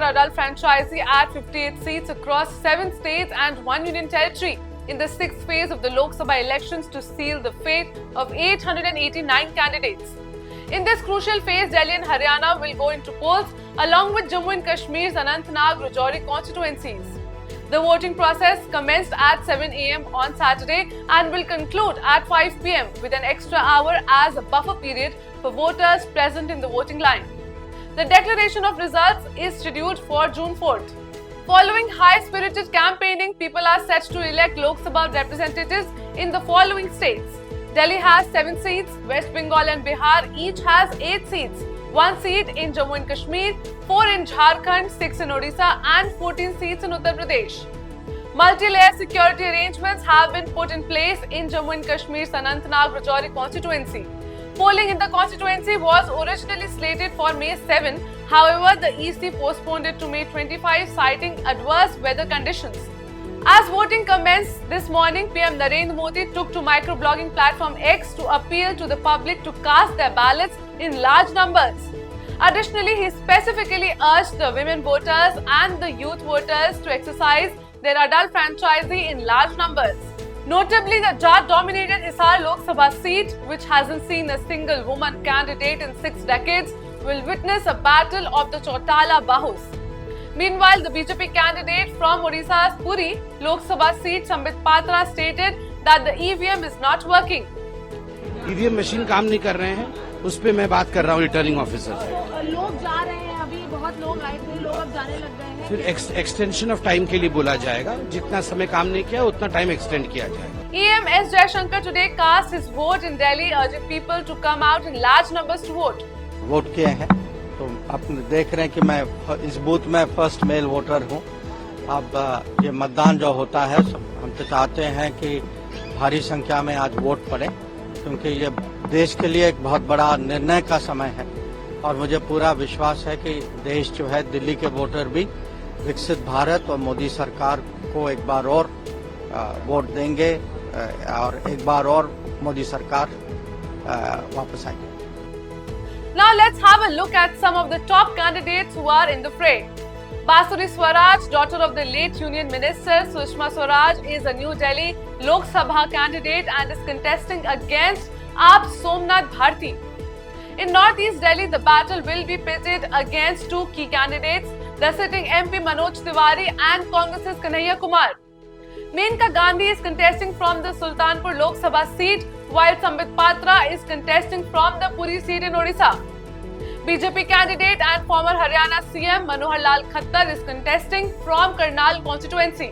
adult franchisee at 58 seats across 7 states and 1 union territory in the 6th phase of the Lok Sabha elections to seal the fate of 889 candidates. In this crucial phase, Delhi and Haryana will go into polls along with Jammu and Kashmir's Anantnag Rajouri constituencies. The voting process commenced at 7 a.m. on Saturday and will conclude at 5 p.m. with an extra hour as a buffer period for voters present in the voting line. The declaration of results is scheduled for June 4th. Following high-spirited campaigning, people are set to elect Lok Sabha representatives in the following states. Delhi has 7 seats, West Bengal and Bihar each has 8 seats, 1 seat in Jammu and Kashmir, 4 in Jharkhand, 6 in Odisha and 14 seats in Uttar Pradesh. Multi-layer security arrangements have been put in place in Jammu and Kashmir's Anantnag Rajouri constituency. Polling in the constituency was originally slated for May 7, however, the EC postponed it to May 25, citing adverse weather conditions. As voting commenced this morning, PM Narendra Modi took to microblogging platform X to appeal to the public to cast their ballots in large numbers. Additionally, he specifically urged the women voters and the youth voters to exercise their adult franchisee in large numbers. Notably, the Jat-dominated Hisar Lok Sabha seat, which hasn't seen a single woman candidate in 6 decades, will witness a battle of the Chautala Bahus. Meanwhile, the BJP candidate from Odisha's Puri Lok Sabha seat, Sambit Patra, stated that the EVM is not working. EVM machine काम नहीं कर रहे हैं, उस पे मैं बात कर रहा हूँ रिटर्निंग ऑफिसर से। लोग जा रहे हैं, अभी बहुत लोग आए थे, लोग अब जाने लग गए हैं। फिर एक्सटेंशन ऑफ टाइम के लिए बोला जाएगा, जितना समय काम नहीं किया उतना टाइम एक्सटेंड किया जाएगा। EM S. Jaishankar today cast his vote in Delhi, urging people to come out in large numbers to vote. Vote किए हैं, तो आप देख रहे हैं कि मैं इस बूथ में फर्स्ट मेल वोटर हूँ। अब ये मतदान जो होता है, हम तो चाहते हैं कि भारी संख्या में आज वोट पड़े, क्योंकि ये देश के लिए एक बहुत बड़ा निर्णय का समय है और मुझे पूरा विश्वास है कि देश जो है, दिल्ली के वोटर भी विकसित भारत और मोदी सरकार को एक बार और वोट देंगे और एक बार और मोदी सरकार वापस आएगी। Now let's have a look at some of the top candidates who are in the fray. Basuri Swaraj, daughter of the late Union Minister Sushma Swaraj, is a New Delhi Lok Sabha candidate and is contesting against AAP's Somnath Bharti. In Northeast Delhi, the battle will be pitted against 2 key candidates, the sitting MP Manoj Tiwari and Congress's Kanhaiya Kumar. Menka Gandhi is contesting from the Sultanpur Lok Sabha seat, while Sambit Patra is contesting from the Puri seat in Odisha. BJP candidate and former Haryana CM Manohar Lal Khattar is contesting from Karnal constituency.